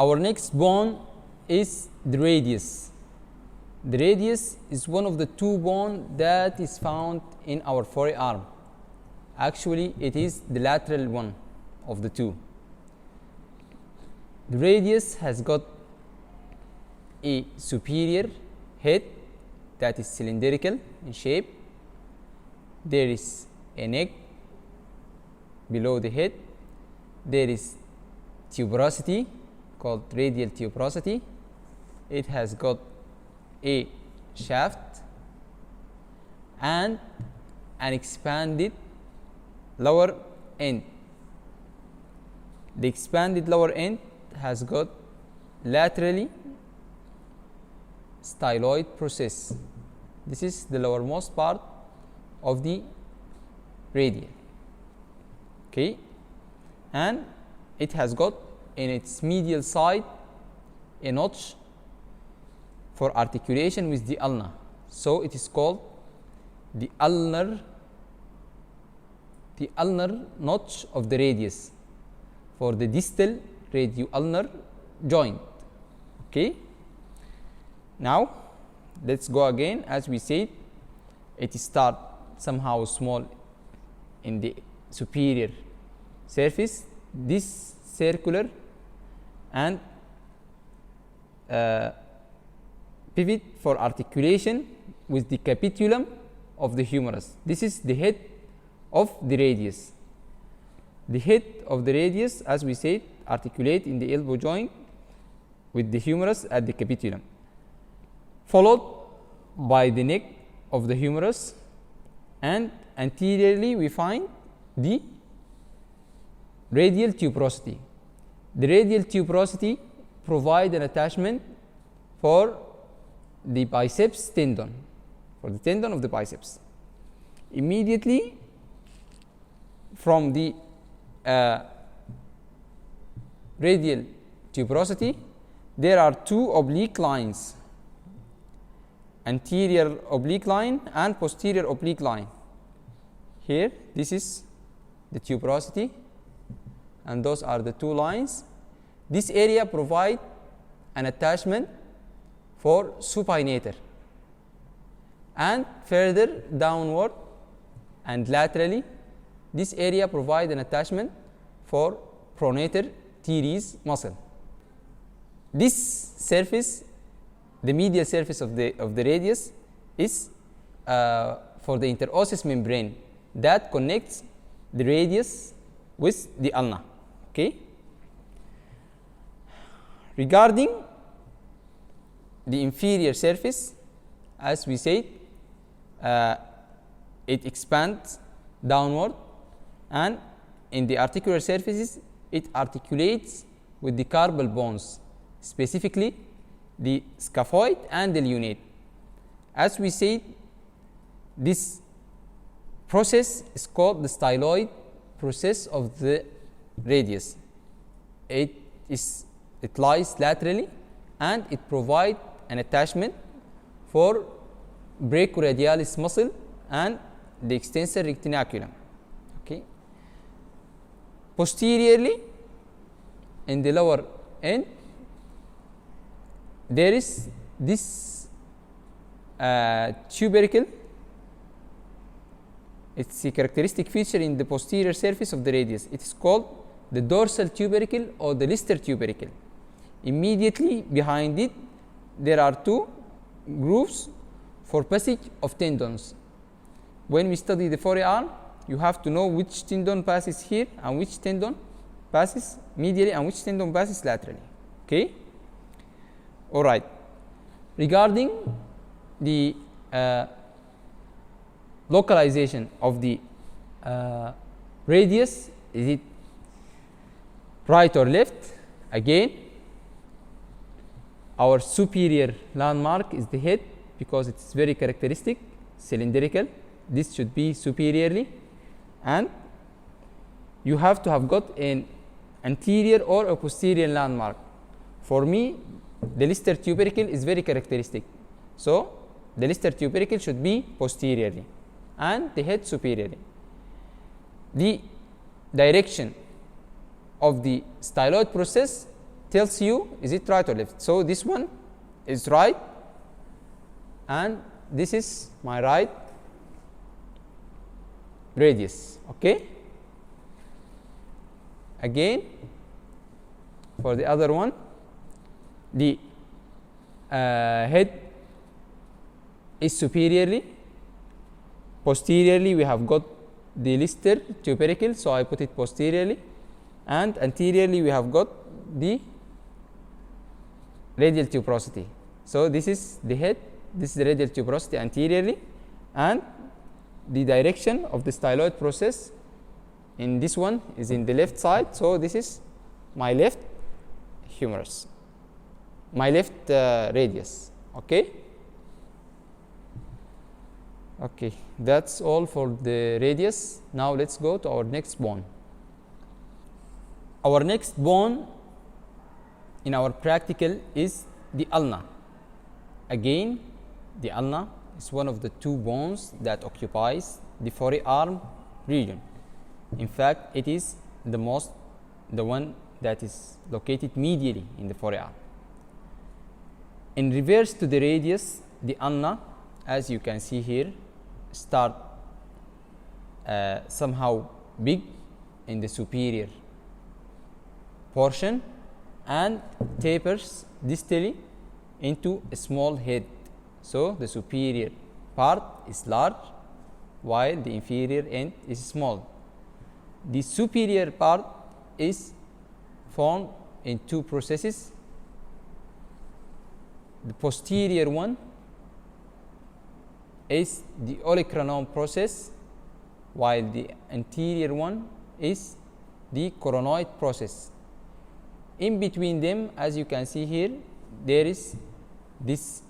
Our next bone is the radius. The radius is one of the two bones that is found in our forearm. Actually, it is the lateral one of the two. The radius has got a superior head that is cylindrical in shape. There is a neck below the head. There is tuberosity called radial tuberosity. It has got a shaft and an expanded lower end. The expanded lower end has got laterally styloid process. This is the lowermost part of the radial. Okay, and it has got in its medial side a notch for articulation with the ulna. So it is called the ulnar notch of the radius for the distal radio-ulnar joint. Okay. Now let's go again. As we said, it starts somehow small in the superior surface. This circular and pivot for articulation with the capitulum of the humerus. This is the head of the radius. The head of the radius, as we said, articulate in the elbow joint with the humerus at the capitulum, followed by the neck of the humerus, and anteriorly we find the radial tuberosity. The radial tuberosity provide an attachment for the biceps tendon, for the tendon of the biceps. Immediately from the radial tuberosity, there are two oblique lines, anterior oblique line and posterior oblique line. Here, this is the tuberosity, and those are the two lines. This area provide an attachment for supinator, and further downward and laterally, this area provide an attachment for pronator teres muscle. This surface, the medial surface of the radius, is for the interosseous membrane that connects the radius with the ulna. Okay. Regarding the inferior surface, as we said, it expands downward, and in the articular surfaces it articulates with the carpal bones, specifically the scaphoid and the lunate. As we said, this process is called the styloid process of the radius. It lies laterally, and it provides an attachment for brachioradialis muscle and the extensor retinaculum. Okay. Posteriorly, in the lower end, there is this tubercle. It's a characteristic feature in the posterior surface of the radius. It is called the dorsal tubercle or the Lister tubercle. Immediately behind it, there are two grooves for passage of tendons. When we study the forearm, you have to know which tendon passes here and which tendon passes medially and which tendon passes laterally. Okay. All right. Regarding the localization of the radius, is it right or left? Again, our superior landmark is the head, because it's very characteristic, cylindrical. This should be superiorly, and you have to have got an anterior or a posterior landmark. For me, the Lister tubercle is very characteristic, so the Lister tubercle should be posteriorly and the head superiorly. The direction of the styloid process tells you is it right or left. So this one is right, and this is my right radius. Okay. Again, for the other one, the head is superiorly. Posteriorly, we have got the Lister tubercle, so I put it posteriorly, and anteriorly we have got the radial tuberosity. So this is the head, this is the radial tuberosity anteriorly, and the direction of the styloid process in this one is in the left side. So this is my left humerus, my left radius. Okay. Okay, that's all for the radius. Now let's go to our next bone. Our next bone in our practical is the ulna. Again, the ulna is one of the two bones that occupies the forearm region. In fact, it is the one that is located medially in the forearm. In reverse to the radius, the ulna, as you can see here, start somehow big in the superior portion and tapers distally into a small head. So the superior part is large while the inferior end is small. The superior part is formed in two processes. The posterior one is the olecranon process, while the anterior one is the coronoid process. In between them, as you can see here, there is this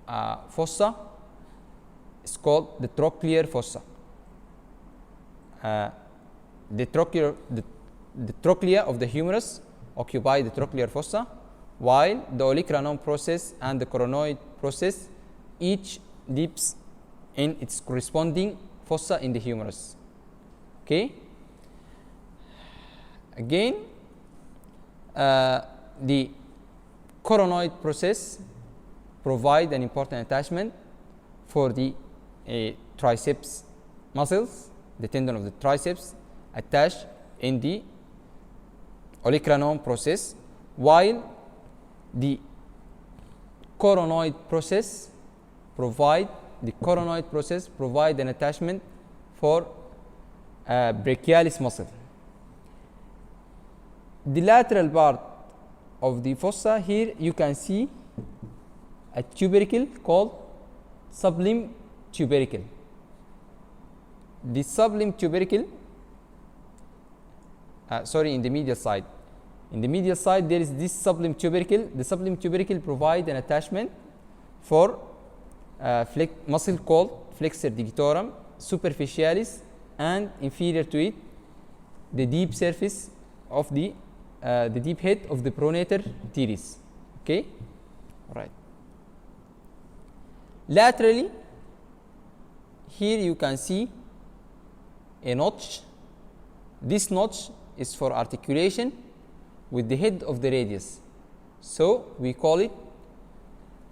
fossa. It's called the trochlear fossa. The trochlea of the humerus occupy the trochlear fossa, while the olecranon process and the coronoid process each dips in its corresponding fossa in the humerus. Okay. Again, the coronoid process provide an important attachment for the triceps muscles. The tendon of the triceps attached in the olecranon process, while the coronoid process provide an attachment for brachialis muscle. The lateral part of the fossa, here you can see a tubercle called sublim tubercle. The sublim tubercle, in the medial side. In the medial side, there is this sublim tubercle. The sublim tubercle provide an attachment for muscle called flexor digitorum superficialis, and inferior to it, the deep surface of the deep head of the pronator teres. Okay, all right. Laterally, here you can see a notch. This notch is for articulation with the head of the radius. So we call it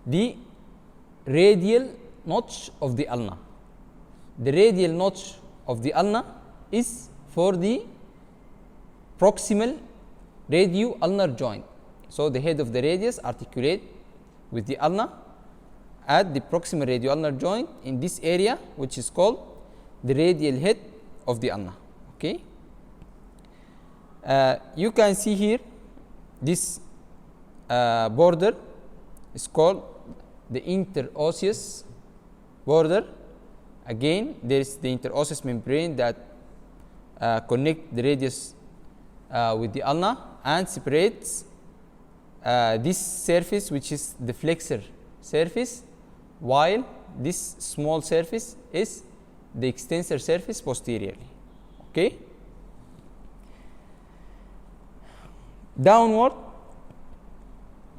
the radial notch of the ulna. The radial notch of the ulna is for the proximal radio-ulnar joint. So the head of the radius articulate with the ulna at the proximal radio-ulnar joint in this area, which is called the radial head of the ulna. Okay. You can see here this border is called the interosseous border. Again, there is the interosseous membrane that connect the radius with the ulna and separates this surface, which is the flexor surface, while this small surface is the extensor surface posteriorly. Okay. Downward,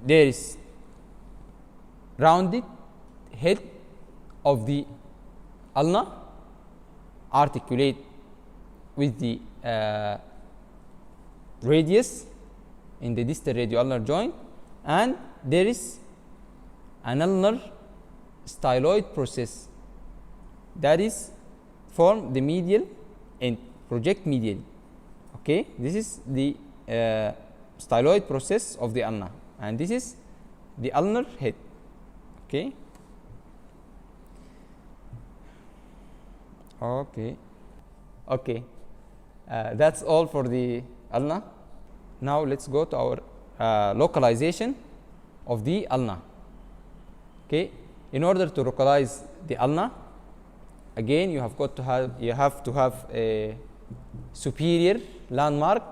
there is rounded head of the ulna articulate with the radius in the distal radioulnar joint, and there is an ulnar styloid process that is form the medial and project medially. Okay, this is the styloid process of the ulna, and this is the ulnar head. Okay. Okay. That's all for the ulna. Now let's go to our localization of the ulna. Okay. In order to localize the ulna, again you have to have a superior landmark,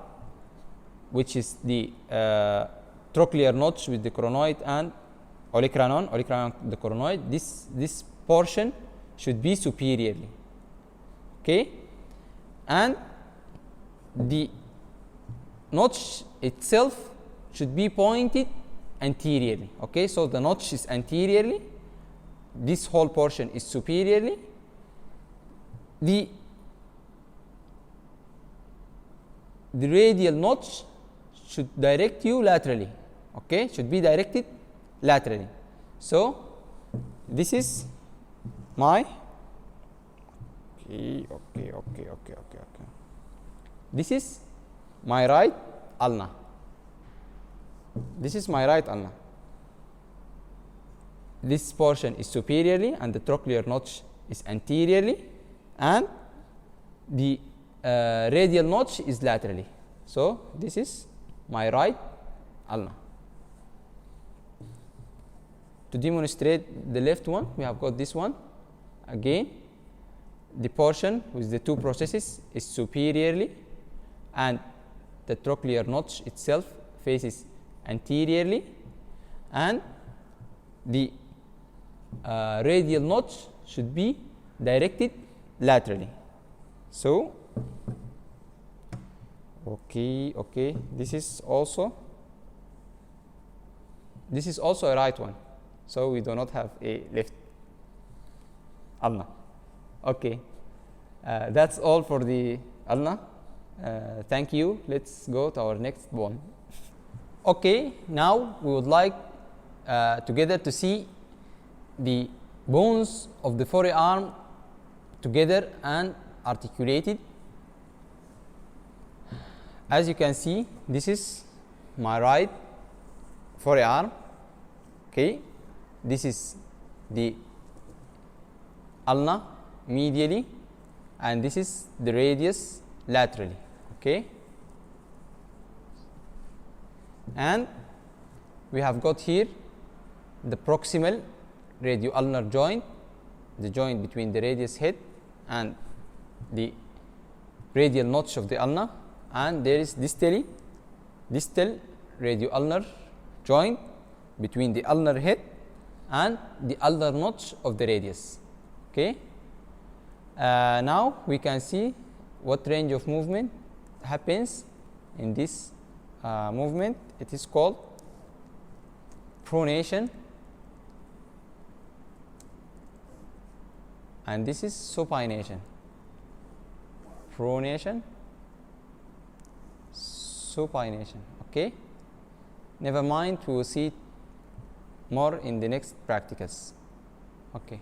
which is the trochlear notch with the coronoid and olecranon the coronoid. This portion should be superiorly. Okay, and the notch itself should be pointed anteriorly. Okay, so the notch is anteriorly, this whole portion is superiorly. The radial notch should direct you laterally. Okay, should be directed laterally. So this is my okay. This is my right ulna. This is my right ulna. This portion is superiorly and the trochlear notch is anteriorly, and the radial notch is laterally. So this is my right ulna. To demonstrate the left one, we have got this one. Again, the portion with the two processes is superiorly, and the trochlear notch itself faces anteriorly, and the radial notch should be directed laterally. So okay, this is also a right one, so we do not have a left ulna. Okay, that's all for the ulna. Thank you. Let's go to our next one. Okay, now we would like together to see the bones of the forearm together and articulated. As you can see, this is my right forearm. Okay, this is the ulna medially, and this is the radius laterally. Okay, and we have got here the proximal radioulnar joint, the joint between the radius head and the radial notch of the ulna, and there is distal radioulnar joint between the ulnar head and the ulnar notch of the radius. Okay. Now we can see what range of movement happens in this movement. It is called pronation, and this is supination. Pronation, supination. Okay, never mind, we will see more in the next practicals. Okay.